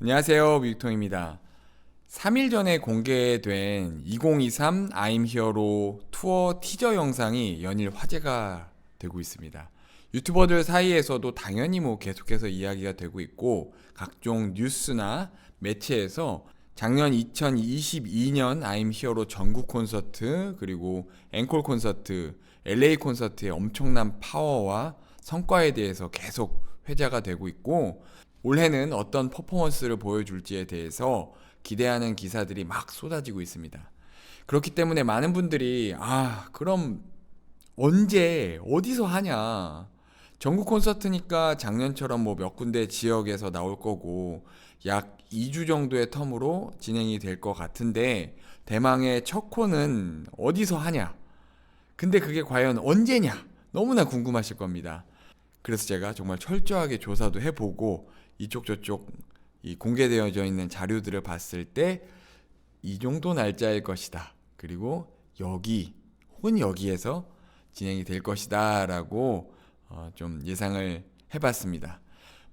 안녕하세요, 뮤직통입니다. 3일 전에 공개된 2023 I'm Here로 투어 티저 영상이 연일 화제가 되고 있습니다. 유튜버들 사이에서도 당연히 계속해서 이야기가 되고 있고, 각종 뉴스나 매체에서 작년 2022년 I'm Here로 전국 콘서트, 그리고 앵콜 콘서트, LA 콘서트의 엄청난 파워와 성과에 대해서 계속 회자가 되고 있고, 올해는 어떤 퍼포먼스를 보여줄지에 대해서 기대하는 기사들이 막 쏟아지고 있습니다. 그렇기 때문에 많은 분들이 그럼 언제 어디서 하냐? 전국 콘서트니까 작년처럼 몇 군데 지역에서 나올 거고 약 2주 정도의 텀으로 진행이 될 것 같은데 대망의 첫 콘은 어디서 하냐? 근데 그게 과연 언제냐? 너무나 궁금하실 겁니다. 그래서 제가 정말 철저하게 조사도 해보고 이쪽 저쪽 이 공개되어져 있는 자료들을 봤을 때 이 정도 날짜일 것이다. 그리고 여기 혹은 여기에서 진행이 될 것이다 라고 좀 예상을 해봤습니다.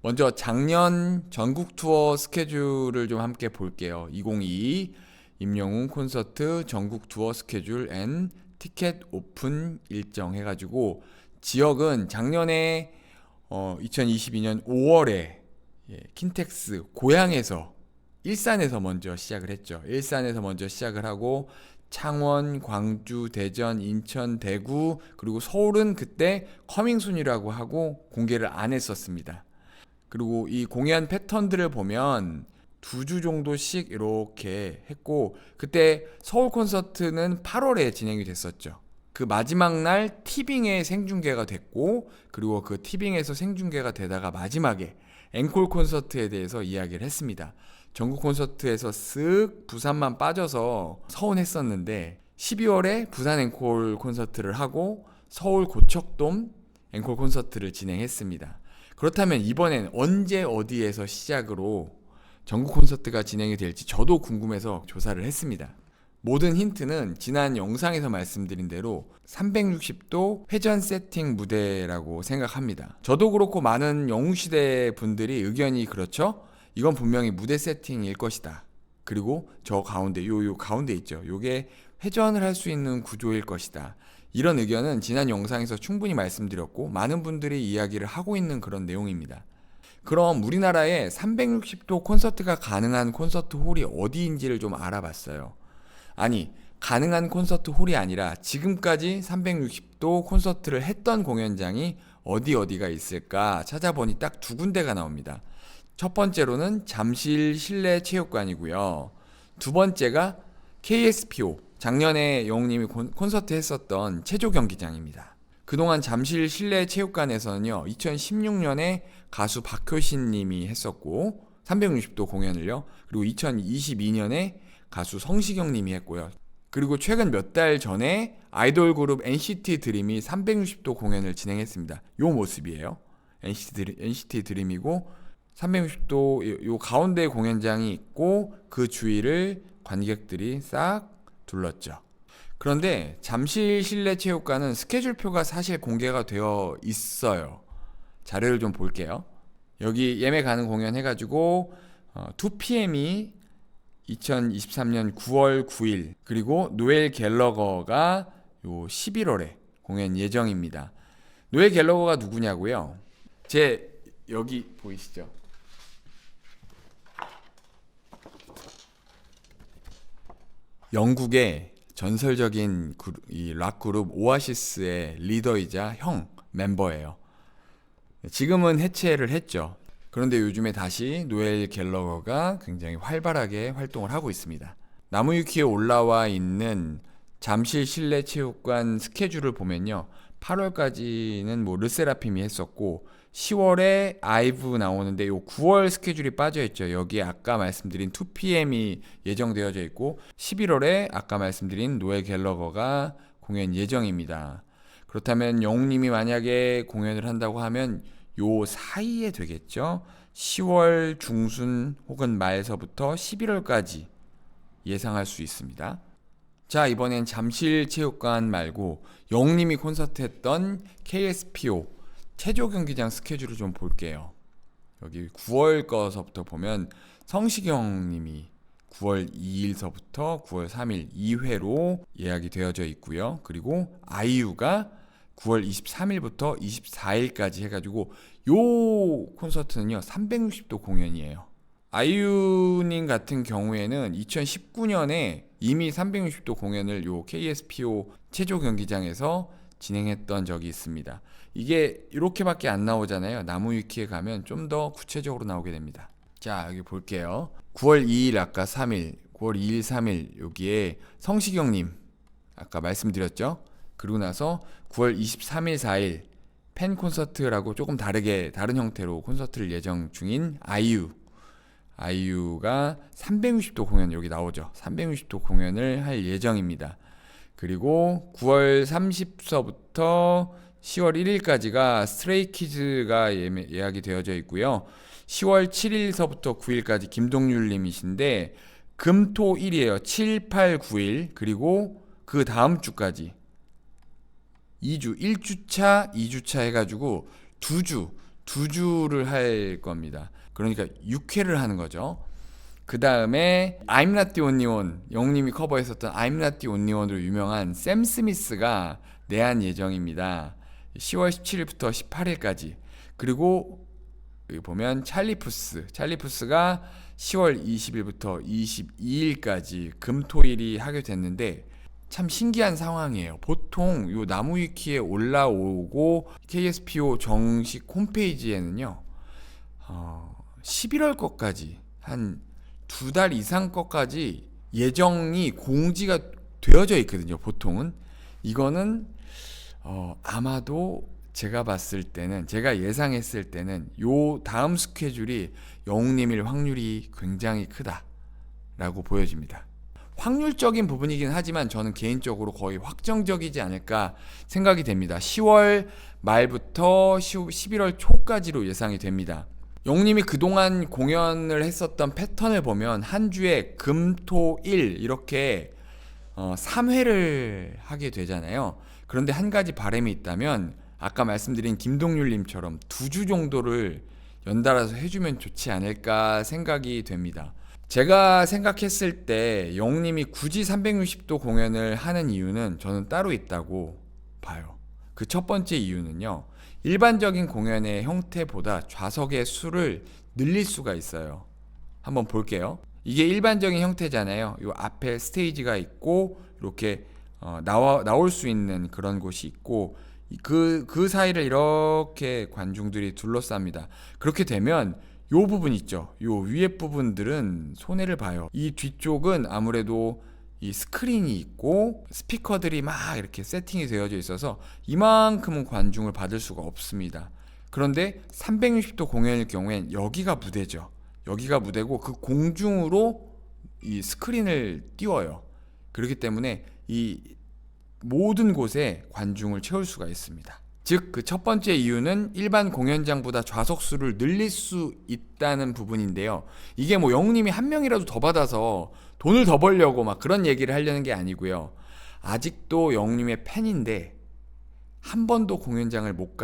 먼저 작년 전국 투어 스케줄을 좀 함께 볼게요. 2022 임영웅 콘서트 전국 투어 스케줄 앤 티켓 오픈 일정 해가지고 지역은 작년에 2022년 5월에 킨텍스 고향에서 일산에서 먼저 시작을 했죠. 일산에서 먼저 시작을 하고 창원, 광주, 대전, 인천, 대구 그리고 서울은 그때 커밍순이라고 하고 공개를 안 했었습니다. 그리고 이 공연 패턴들을 보면 2주 정도씩 이렇게 했고 그때 서울 콘서트는 8월에 진행이 됐었죠. 그 마지막 날 티빙에 생중계가 됐고 그리고 그 티빙에서 생중계가 되다가 마지막에 앵콜 콘서트에 대해서 이야기를 했습니다. 전국 콘서트에서 쓱 부산만 빠져서 서운했었는데 12월에 부산 앵콜 콘서트를 하고 서울 고척돔 앵콜 콘서트를 진행했습니다. 그렇다면 이번엔 언제 어디에서 시작으로 전국 콘서트가 진행이 될지 저도 궁금해서 조사를 했습니다. 모든 힌트는 지난 영상에서 말씀드린 대로 360도 회전 세팅 무대라고 생각합니다. 저도 그렇고 많은 영웅시대 분들이 의견이 그렇죠? 이건 분명히 무대 세팅일 것이다. 그리고 저 가운데, 요 가운데 있죠. 요게 회전을 할 수 있는 구조일 것이다. 이런 의견은 지난 영상에서 충분히 말씀드렸고 많은 분들이 이야기를 하고 있는 그런 내용입니다. 그럼 우리나라에 360도 콘서트가 가능한 콘서트 홀이 어디인지를 좀 알아봤어요. 아니, 가능한 콘서트 홀이 아니라 지금까지 360도 콘서트를 했던 공연장이 어디가 있을까 찾아보니 딱 2군데가 나옵니다. 첫 번째로는 잠실 실내체육관이고요. 두 번째가 KSPO, 작년에 영웅님이 콘서트 했었던 체조 경기장입니다. 그동안 잠실 실내체육관에서는요, 2016년에 가수 박효신 님이 했었고, 360도 공연을요, 그리고 2022년에 가수 성시경 님이 했고요. 그리고 최근 몇 달 전에 아이돌 그룹 NCT 드림이 360도 공연을 진행했습니다. 요 모습이에요. NCT 드림이고 360도 요 가운데 공연장이 있고 그 주위를 관객들이 싹 둘렀죠. 그런데 잠실 실내체육관은 스케줄표가 사실 공개가 되어 있어요. 자료를 좀 볼게요. 여기 예매 가능 공연 해가지고 2PM이 2023년 9월 9일 그리고 노엘 갤러거가 요 11월에 공연 예정입니다. 노엘 갤러거가 누구냐고요? 제 여기 보이시죠? 영국의 전설적인 이 락그룹 오아시스의 리더이자 형 멤버예요. 지금은 해체를 했죠. 그런데 요즘에 다시 노엘 갤러거가 굉장히 활발하게 활동을 하고 있습니다. 나무위키에 올라와 있는 잠실 실내체육관 스케줄을 보면요. 8월까지는 르세라핌이 했었고 10월에 아이브 나오는데 요 9월 스케줄이 빠져 있죠. 여기에 아까 말씀드린 2PM이 예정되어져 있고 11월에 아까 말씀드린 노엘 갤러거가 공연 예정입니다. 그렇다면 영웅님이 만약에 공연을 한다고 하면 요 사이에 되겠죠. 10월 중순 혹은 말서부터 11월까지 예상할 수 있습니다. 자, 이번엔 잠실체육관 말고 영웅님이 콘서트 했던 KSPO 체조 경기장 스케줄을 좀 볼게요. 여기 9월 거서부터 보면 성시경 님이 9월 2일서부터 9월 3일 2회로 예약이 되어져 있고요. 그리고 아이유가 9월 23일부터 24일까지 해가지고 요 콘서트는요 360도 공연이에요. 아이유님 같은 경우에는 2019년에 이미 360도 공연을 요 KSPO 체조 경기장에서 진행했던 적이 있습니다. 이게 이렇게밖에 안 나오잖아요. 나무위키에 가면 좀 더 구체적으로 나오게 됩니다. 자, 여기 볼게요. 9월 2일 아까 3일, 9월 2일 3일 여기에 성시경님 아까 말씀드렸죠. 그리고 나서 9월 23일 4일 팬 콘서트라고 조금 다른 형태로 콘서트를 예정 중인 아이유가 360도 공연 여기 나오죠. 360도 공연을 할 예정입니다. 그리고 9월 30일서부터 10월 1일까지가 스트레이키즈가 예약이 되어져 있고요. 10월 7일서부터 9일까지 김동률님이신데 금토일이에요. 7, 8, 9일 그리고 그 다음 주까지 2주, 1주차, 2주차 해가지고 2주를 할 겁니다. 그러니까 6회를 하는 거죠. 그 다음에 I'm Not The Only One, 영님이 커버했었던 I'm Not The Only One으로 유명한 샘 스미스가 내한 예정입니다. 10월 17일부터 18일까지. 그리고 여기 보면 찰리푸스가 10월 20일부터 22일까지 금토일이 하게 됐는데 참 신기한 상황이에요. 보통 요 나무위키에 올라오고 KSPO 정식 홈페이지에는요 11월 것까지 한 2달 이상 것까지 예정이 공지가 되어져 있거든요. 보통은 이거는 아마도 제가 예상했을 때는 요 다음 스케줄이 영웅님일 확률이 굉장히 크다라고 보여집니다. 확률적인 부분이긴 하지만 저는 개인적으로 거의 확정적이지 않을까 생각이 됩니다. 10월 말부터 11월 초까지로 예상이 됩니다. 영웅님이 그동안 공연을 했었던 패턴을 보면 한 주에 금, 토, 일 이렇게 3회를 하게 되잖아요. 그런데 한 가지 바람이 있다면 아까 말씀드린 김동률님처럼 2주 정도를 연달아서 해주면 좋지 않을까 생각이 됩니다. 제가 생각했을 때 영웅님이 굳이 360도 공연을 하는 이유는 저는 따로 있다고 봐요. 그 첫 번째 이유는요. 일반적인 공연의 형태보다 좌석의 수를 늘릴 수가 있어요. 한번 볼게요. 이게 일반적인 형태잖아요. 요 앞에 스테이지가 있고 이렇게 나올 수 있는 그런 곳이 있고 그 사이를 이렇게 관중들이 둘러쌉니다. 그렇게 되면 요 부분 있죠. 요 위에 부분들은 손해를 봐요. 이 뒤쪽은 아무래도 이 스크린이 있고 스피커들이 막 이렇게 세팅이 되어져 있어서 이만큼은 관중을 받을 수가 없습니다. 그런데 360도 공연일 경우엔 여기가 무대죠. 여기가 무대고 그 공중으로 이 스크린을 띄워요. 그렇기 때문에 이 모든 곳에 관중을 채울 수가 있습니다. 즉, 그 첫 번째 이유는 일반 공연장보다 좌석 수를 늘릴 수 있다는 부분인데요. 이게 뭐 영웅님이 한 명이라도 더 받아서 돈을 더 벌려고 막 그런 얘기를 하려는 게 아니고요. 아직도 영웅님의 팬인데 한 번도 공연장을 못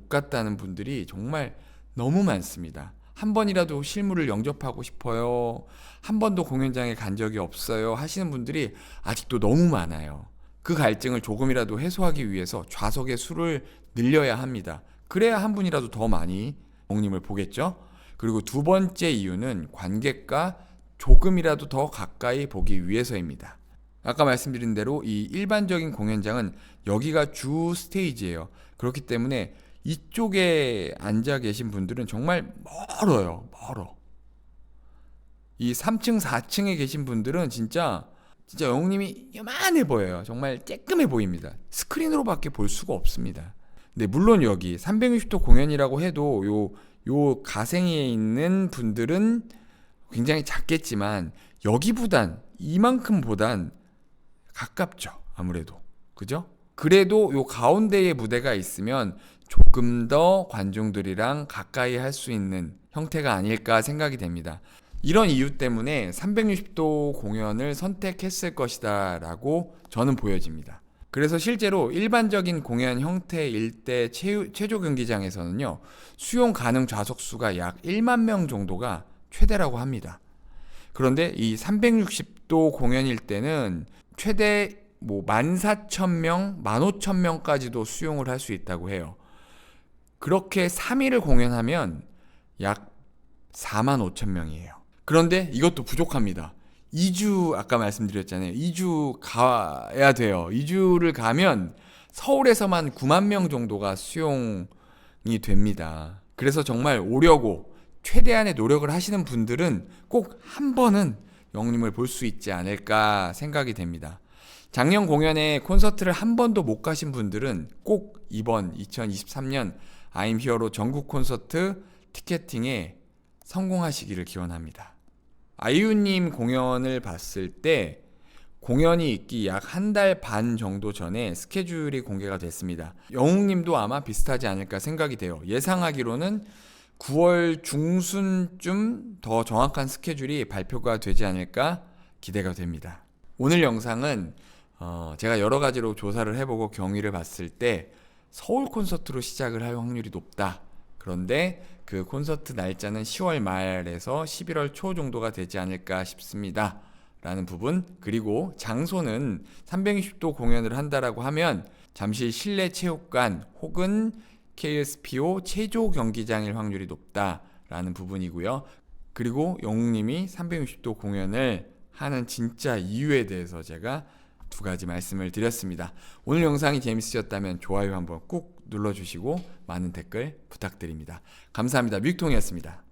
갔다는 분들이 정말 너무 많습니다. 한 번이라도 실물을 영접하고 싶어요. 한 번도 공연장에 간 적이 없어요. 하시는 분들이 아직도 너무 많아요. 그 갈증을 조금이라도 해소하기 위해서 좌석의 수를 늘려야 합니다. 그래야 한 분이라도 더 많이 영웅님을 보겠죠. 그리고 두 번째 이유는 관객과 조금이라도 더 가까이 보기 위해서입니다. 아까 말씀드린 대로 이 일반적인 공연장은 여기가 주 스테이지예요. 그렇기 때문에 이쪽에 앉아 계신 분들은 정말 멀어요. 이 3층, 4층에 계신 분들은 진짜 영웅님이 요만해 보여요. 정말 쬐끔해 보입니다. 스크린으로밖에 볼 수가 없습니다. 근데 물론 여기 360도 공연이라고 해도 요 가생이에 있는 분들은 굉장히 작겠지만 이만큼보단 가깝죠. 아무래도. 그죠? 그래도 요 가운데에 무대가 있으면 조금 더 관중들이랑 가까이 할 수 있는 형태가 아닐까 생각이 됩니다. 이런 이유 때문에 360도 공연을 선택했을 것이다 라고 저는 보여집니다. 그래서 실제로 일반적인 공연 형태일 때 체조 경기장에서는요, 수용 가능 좌석수가 약 1만 명 정도가 최대라고 합니다. 그런데 이 360도 공연일 때는 최대 14,000명, 15,000명까지도 수용을 할 수 있다고 해요. 그렇게 3일을 공연하면 약 45,000명이에요. 그런데 이것도 부족합니다. 2주 아까 말씀드렸잖아요. 2주 가야 돼요. 2주를 가면 서울에서만 9만 명 정도가 수용이 됩니다. 그래서 정말 오려고 최대한의 노력을 하시는 분들은 꼭 한 번은 영웅님을 볼 수 있지 않을까 생각이 됩니다. 작년 공연에 콘서트를 한 번도 못 가신 분들은 꼭 이번 2023년 I'm Here로 전국 콘서트 티켓팅에 성공하시기를 기원합니다. 아이유님 공연을 봤을 때 공연이 있기 약 한 달 반 정도 전에 스케줄이 공개가 됐습니다. 영웅님도 아마 비슷하지 않을까 생각이 돼요. 예상하기로는 9월 중순쯤 더 정확한 스케줄이 발표가 되지 않을까 기대가 됩니다. 오늘 영상은 제가 여러 가지로 조사를 해보고 경위를 봤을 때 서울 콘서트로 시작을 할 확률이 높다. 그런데 그 콘서트 날짜는 10월 말에서 11월 초 정도가 되지 않을까 싶습니다. 라는 부분, 그리고 장소는 360도 공연을 한다라고 하면 잠실 실내체육관 혹은 KSPO 체조 경기장일 확률이 높다라는 부분이고요. 그리고 영웅님이 360도 공연을 하는 진짜 이유에 대해서 제가 두 가지 말씀을 드렸습니다. 오늘 영상이 재밌으셨다면 좋아요 한번 꾹 눌러주시고 많은 댓글 부탁드립니다. 감사합니다. 뮤직통이었습니다.